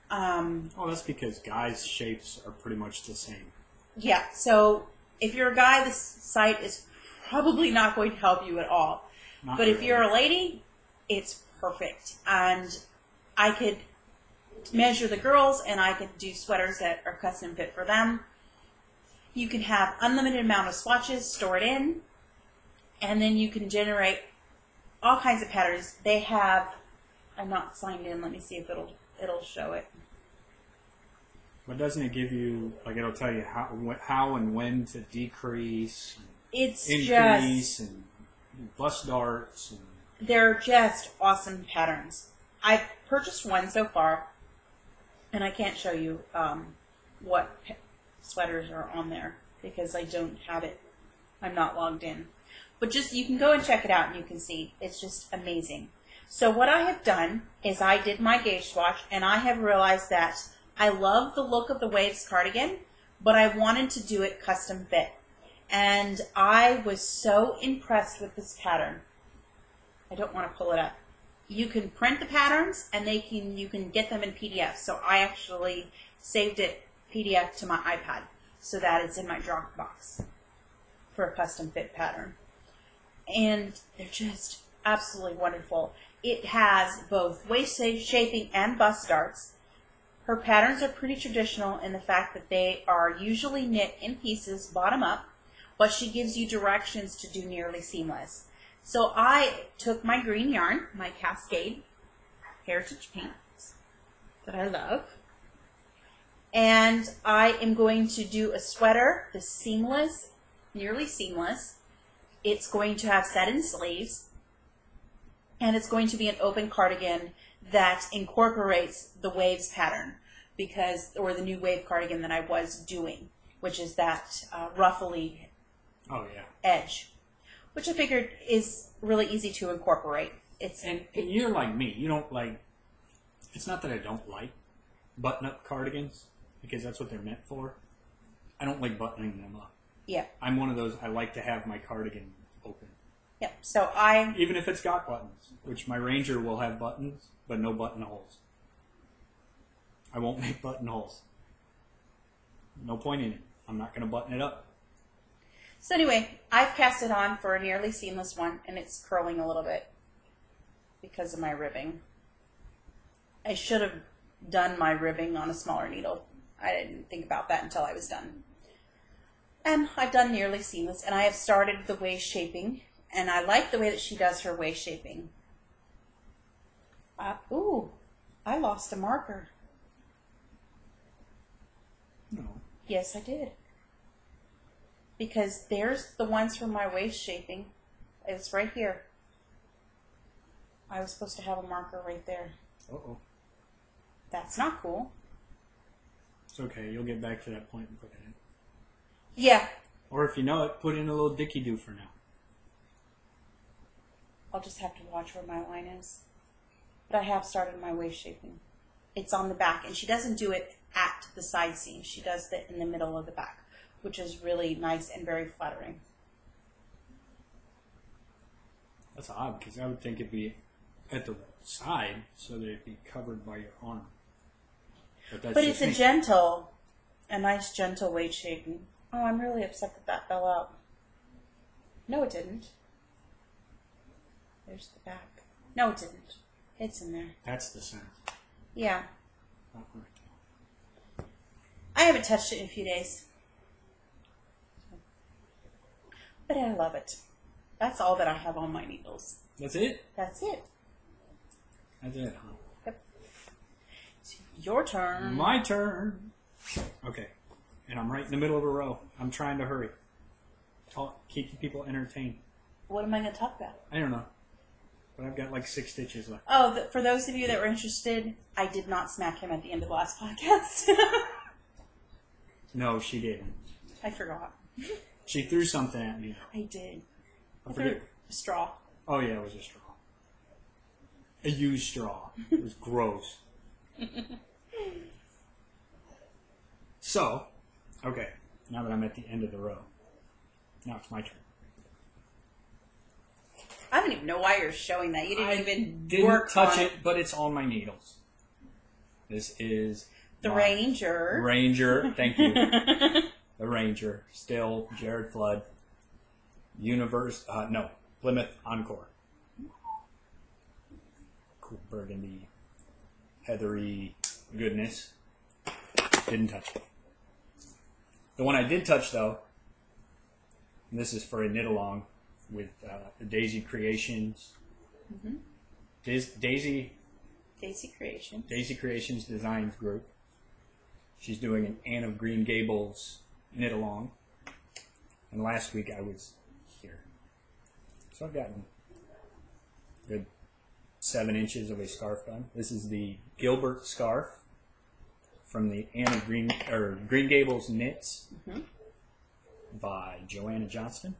S2: Well, that's because guys' shapes are pretty much the same.
S1: Yeah, so if you're a guy, this site is probably not going to help you at all. But if you're a lady, it's perfect. And I could measure the girls, and I could do sweaters that are custom fit for them. You can have unlimited amount of swatches stored in, and then you can generate all kinds of patterns. They have, I'm not signed in, let me see if it'll show it.
S2: But doesn't it give you, like it'll tell you how and when to decrease, increase, and bust darts? And
S1: they're just awesome patterns. I've purchased one so far, and I can't show you what sweaters are on there because I don't have it. I'm not logged in. But just, you can go and check it out and you can see. It's just amazing. So what I have done is I did my gauge swatch, and I have realized that I love the look of the Waves cardigan, but I wanted to do it custom fit. And I was so impressed with this pattern. I don't want to pull it up. you can print the patterns, and you can get them in PDF. So I actually saved it PDF to my iPad so that it's in my Dropbox for a custom fit pattern. And they're just absolutely wonderful. It has both waist shaping and bust darts. Her patterns are pretty traditional in the fact that they are usually knit in pieces, bottom up, but she gives you directions to do nearly seamless. So I took my green yarn, my Cascade Heritage Paints that I love, and I am going to do a sweater, the seamless, nearly seamless. It's going to have set-in sleeves, and it's going to be an open cardigan that incorporates the waves pattern, or the new wave cardigan that I was doing, which is that ruffly edge, which I figured is really easy to incorporate.
S2: And you're like me. You don't like. It's not that I don't like button-up cardigans, because that's what they're meant for. I don't like buttoning them up.
S1: Yeah.
S2: I'm one of those. I like to have my cardigan open.
S1: Yep. So
S2: even if it's got buttons, which my Ranger will have buttons, but no buttonholes. I won't make buttonholes. No point in it. I'm not going to button it up.
S1: So anyway, I've cast it on for a nearly seamless one, and it's curling a little bit because of my ribbing. I should have done my ribbing on a smaller needle. I didn't think about that until I was done. And I've done nearly seamless, and I have started the waist shaping, and I like the way that she does her waist shaping. Ooh, I lost a marker.
S2: No.
S1: Yes, I did. Because there's the ones for my waist shaping. It's right here. I was supposed to have a marker right there.
S2: Uh-oh.
S1: That's not cool.
S2: It's okay. You'll get back to that point and put it in.
S1: Yeah.
S2: Or if you know it, put in a little dicky-doo for now.
S1: I'll just have to watch where my line is. But I have started my waist shaping. It's on the back, and she doesn't do it at the side seam. She does it in the middle of the back, which is really nice and very flattering.
S2: That's odd, because I would think it'd be at the side so that it'd be covered by your arm. But
S1: it's a nice gentle waist shaping. Oh, I'm really upset that that fell out. No, it didn't. There's the back. No, it didn't. It's in there.
S2: That's the center.
S1: Yeah.
S2: Not right.
S1: I haven't touched it in a few days. But I love it. That's all that I have on my needles.
S2: That's it?
S1: That's it.
S2: That's it, huh?
S1: Yep. It's your turn.
S2: My turn. Okay. And I'm right in the middle of a row. I'm trying to hurry. Keep people entertained.
S1: What am I going to talk about?
S2: I don't know. But I've got like 6 stitches left.
S1: Oh, for those of you that were interested, I did not smack him at the end of the last podcast.
S2: No, she didn't.
S1: I forgot.
S2: She threw something at me.
S1: I did.
S2: I forget.
S1: A straw.
S2: Oh, yeah, it was a straw. A used straw. It was gross. So, okay, now that I'm at the end of the row, now it's my turn.
S1: I don't even know why you're showing that. You didn't even
S2: Didn't touch
S1: on
S2: it, but it's on my needles. This is
S1: the
S2: my
S1: Ranger.
S2: Ranger, thank you. The Ranger, still Jared Flood. Plymouth Encore. Cool burgundy, heathery goodness. Didn't touch it. The one I did touch, though, and this is for a knit along with the Daisy Creations.
S1: Mm-hmm.
S2: Daisy
S1: Creations
S2: Designs group. She's doing an Anne of Green Gables knit along. And last week I was here. So I've gotten a good 7 inches of a scarf done. This is the Gilbert scarf from the Anne of Green Gables Knits by Joanna Johnston.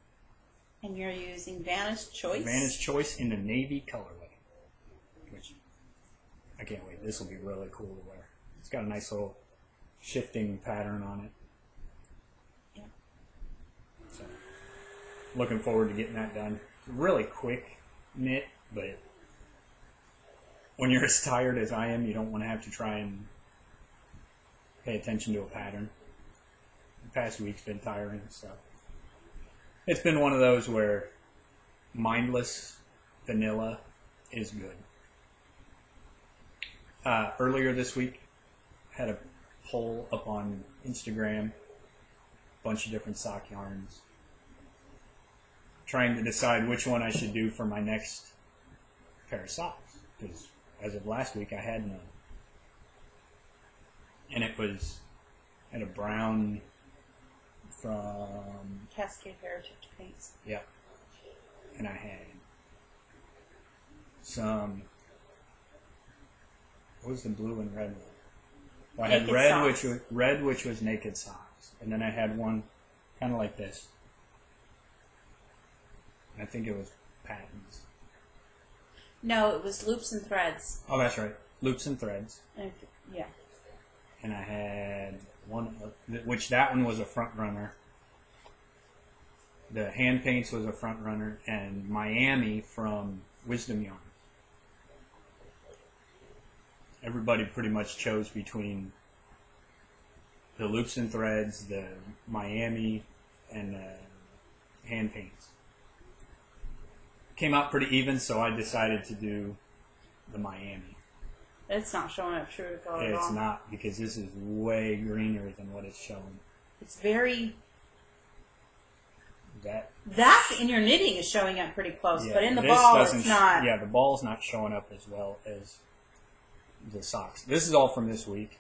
S1: And you're using Vanna's Choice?
S2: Vanna's Choice in the navy colorway. Which, I can't wait. This will be really cool to wear. It's got a nice little shifting pattern on it.
S1: Yeah.
S2: So, looking forward to getting that done. Really quick knit, but when you're as tired as I am, you don't want to have to try and pay attention to a pattern. The past week's been tiring, so it's been one of those where mindless vanilla is good. Earlier this week, had a poll up on Instagram, bunch of different sock yarns, trying to decide which one I should do for my next pair of socks, because as of last week I had none, and it had a brown from
S1: Cascade Heritage Paints.
S2: yeah, and I had some. What was the blue and red one? Well, I had
S1: Naked
S2: red,
S1: socks.
S2: which was naked socks, and then I had one kind of like this. I think it was patents.
S1: No, it was Loops and Threads.
S2: Oh, that's right, loops and threads.
S1: Yeah.
S2: And I had one, which that one was a front runner. The hand paints was a front runner, and Miami from Wisdom Yarn. Everybody pretty much chose between the loops and threads, the Miami, and the hand paints. Came out pretty even, so I decided to do the Miami.
S1: It's not showing up true to color at all.
S2: It's not, because this is way greener than what it's showing.
S1: It's very...
S2: That
S1: in your knitting is showing up pretty close,
S2: yeah,
S1: but in the
S2: this
S1: ball
S2: doesn't
S1: it's not.
S2: Yeah, the ball's not showing up as well as the socks. This is all from this week.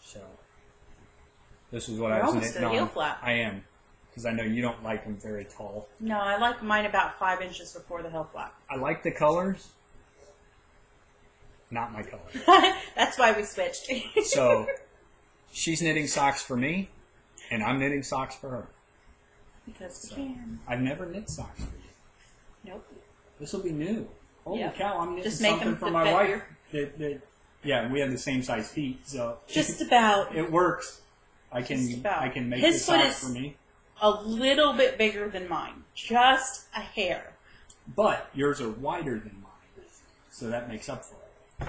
S2: So this is what
S1: You're
S2: I was
S1: almost
S2: knitting
S1: at a heel
S2: on.
S1: flap.
S2: I am, because I know you don't like them very tall.
S1: No, I like mine about 5 inches before the heel flap.
S2: I like the colors, not my color.
S1: That's why we switched.
S2: So she's knitting socks for me, and I'm knitting socks for her.
S1: Because we can.
S2: I've never knit socks for you.
S1: Nope.
S2: This will be new. Holy
S1: Yep.
S2: cow! I'm knitting
S1: Just make
S2: something
S1: them
S2: for
S1: fit
S2: my
S1: better.
S2: wife. Yeah, we have the same size feet, so
S1: Just about
S2: it works. I
S1: Just about.
S2: can make
S1: His
S2: the
S1: foot
S2: socks
S1: is-
S2: for me.
S1: a little bit bigger than mine. Just a hair.
S2: But yours are wider than mine, so that makes up for it.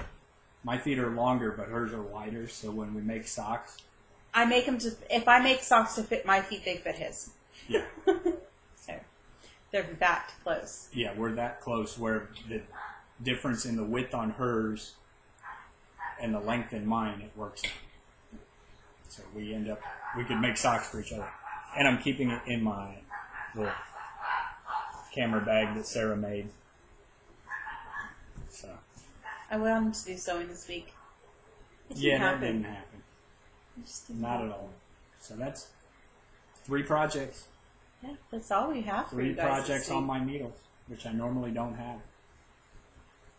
S2: My feet are longer, but hers are wider. So when we make socks,
S1: I make them to. If I make socks to fit my feet, they fit his.
S2: yeah,
S1: So they're that close.
S2: yeah, we're that close. Where the difference in the width on hers and the length in mine, it works out. So we could make socks for each other. And I'm keeping it in my little camera bag that Sarah made. So
S1: I wanted to do sewing this week. It didn't
S2: yeah,
S1: happen.
S2: that didn't happen.
S1: It just didn't
S2: Not
S1: happen.
S2: at all. So that's 3 projects.
S1: Yeah, that's all we have for
S2: 3
S1: you guys
S2: projects
S1: this
S2: on
S1: week.
S2: my needles, which I normally don't have.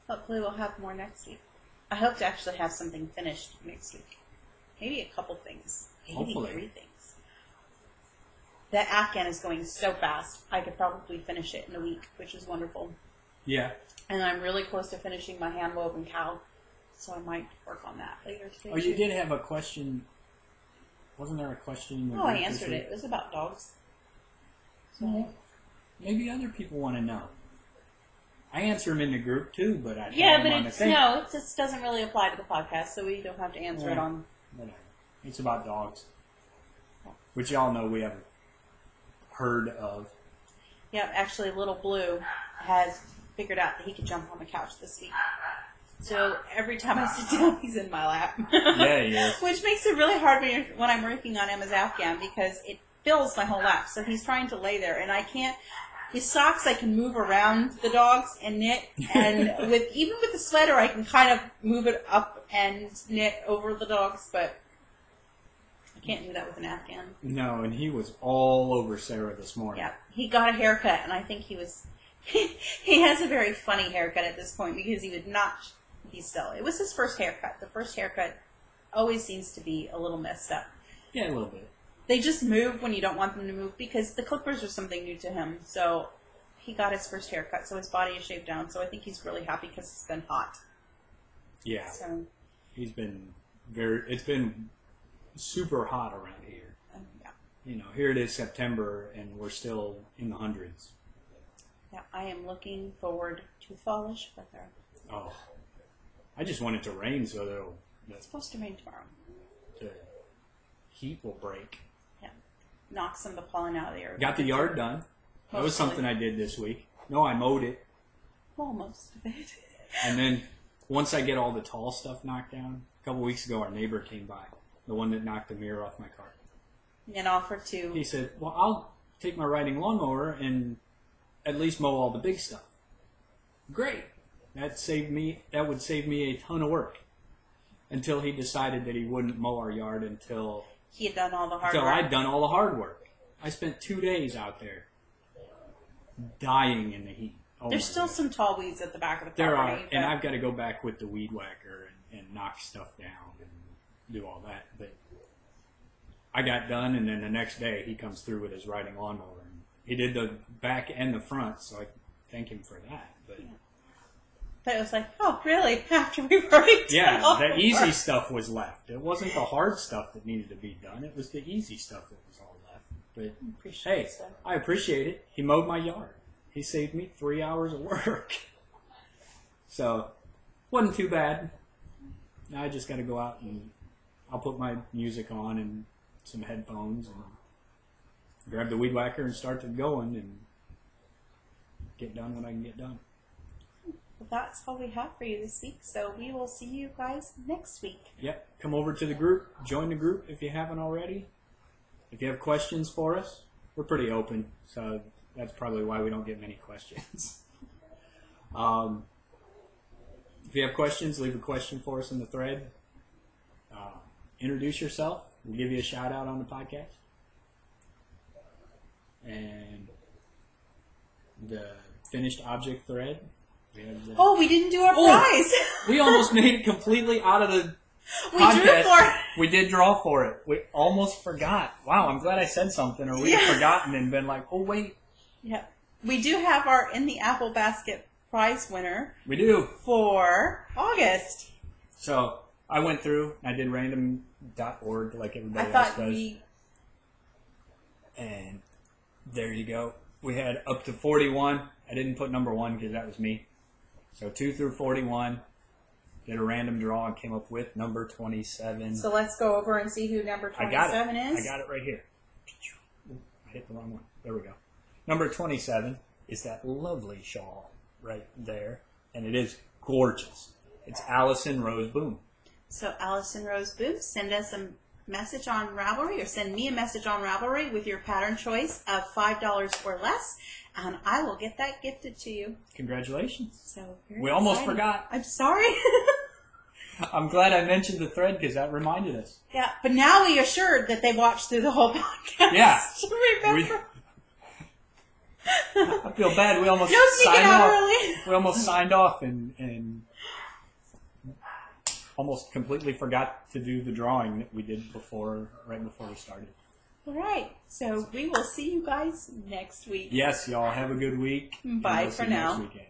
S1: Hopefully we'll have more next week. I hope to actually have something finished next week. Maybe a couple things. Maybe
S2: Hopefully.
S1: 3 things. That Afghan is going so fast. I could probably finish it in a week, which is wonderful.
S2: Yeah.
S1: And I'm really close to finishing my hand-woven cow, so I might work on that later today.
S2: Oh, you
S1: too.
S2: did have a question. Wasn't there a question in the
S1: Oh, I
S2: group this
S1: answered
S2: week?
S1: it. It was about dogs. So,
S2: Mhm. Maybe other people want to know. I answer them in the group too, but I
S1: yeah,
S2: have them
S1: but
S2: on the
S1: it's
S2: thing.
S1: no, it just doesn't really apply to the podcast, so we don't have to answer it
S2: Yeah.
S1: on.
S2: Whatever. It's about dogs, which y'all know we have a herd of.
S1: Yeah, actually, Little Blue has figured out that he can jump on the couch this week. So every time I sit down, he's in my lap.
S2: Yeah, he is.
S1: Which makes it really hard when I'm working on Emma's Afghan because it fills my whole lap. So he's trying to lay there, and I can't. His socks, I can move around the dogs and knit, and even with the sweater, I can kind of move it up and knit over the dogs, but I can't do that with an Afghan.
S2: No, and he was all over Sarah this morning.
S1: Yeah, he got a haircut, and I think he was. He has a very funny haircut at this point because he would not be still. It was his first haircut. The first haircut always seems to be a little messed up.
S2: Yeah, a little bit.
S1: They just move when you don't want them to move because the clippers are something new to him. So he got his first haircut, so his body is shaved down. So I think he's really happy because it's been hot.
S2: Yeah,
S1: So
S2: he's been it's been super hot around here.
S1: yeah,
S2: You know, here it is September, and we're still in the hundreds.
S1: yeah. I am looking forward to fallish weather.
S2: Oh, I just want it to rain so that
S1: It's supposed to rain tomorrow.
S2: the heat will break.
S1: Yeah. Knock some of the pollen out of the air.
S2: Got the yard done. That was something I did this week. No, I mowed it.
S1: Well, most of it.
S2: And then once I get all the tall stuff knocked down, a couple weeks ago our neighbor came by, the one that knocked the mirror off my car.
S1: And offered to.
S2: He said, well, I'll take my riding lawnmower and at least mow all the big stuff. Great. That would save me a ton of work. Until he decided that he wouldn't mow our yard until
S1: He had done all the hard
S2: until
S1: work.
S2: I'd done all the hard work. I spent 2 days out there dying in the heat. Oh
S1: There's
S2: my
S1: still
S2: God.
S1: some tall weeds at the back of the
S2: There
S1: property.
S2: are, and I've got to go back with the weed whacker and knock stuff down and do all that. But I got done, and then the next day he comes through with his riding lawnmower. And he did the back and the front, so I thank him for that.
S1: But it was like, oh, really? After we've already done all
S2: the easy
S1: work.
S2: stuff was left. It wasn't the hard stuff that needed to be done. It was the easy stuff that was all left. But hey, I appreciate it. He mowed my yard. He saved me 3 hours of work. So, wasn't too bad. Now I just got to go out and I'll put my music on and some headphones and grab the weed whacker and start it going and get done when I can get done.
S1: Well, that's all we have for you this week. So we will see you guys next week.
S2: Yep. Come over to the group. Join the group if you haven't already. If you have questions for us, we're pretty open. So that's probably why we don't get many questions. If you have questions, leave a question for us in the thread. Introduce yourself. We'll give you a shout out on the podcast. And the finished object thread.
S1: We didn't do our prize.
S2: We almost made it completely out of the
S1: We
S2: podcast.
S1: drew for it.
S2: We did draw for it. We almost forgot. Wow, I'm glad I said something, or we'd have forgotten and been like, oh, wait.
S1: Yeah. We do have our In the Apple Basket prize winner.
S2: We do.
S1: For August.
S2: So I went through, I did random.org like everybody
S1: I
S2: else
S1: thought
S2: does. And there you go. We had up to 41. I didn't put number 1 because that was me. So 2 through 41. Did a random draw and came up with number 27.
S1: So let's go over and see who number 27 is.
S2: I got it right here. I hit the wrong one. There we go. Number 27 is that lovely shawl right there. And it is gorgeous. It's Allison Rose Boom.
S1: So Allison Rose Boom, send us a message on Ravelry, or send me a message on Ravelry with your pattern choice of $5 or less, and I will get that gifted to you.
S2: Congratulations.
S1: So
S2: We almost forgot.
S1: I'm sorry.
S2: I'm glad I mentioned the thread because that reminded us.
S1: Yeah, but now we assured that they watched through the whole podcast.
S2: Yeah.
S1: Remember?
S2: I feel bad. We almost
S1: No sneaking
S2: signed
S1: out
S2: off.
S1: early.
S2: We almost signed off and almost completely forgot to do the drawing that we did right before we started.
S1: All right. So we will see you guys next week.
S2: Yes, y'all have a good week.
S1: Bye
S2: We'll
S1: for
S2: see you
S1: now.
S2: next weekend.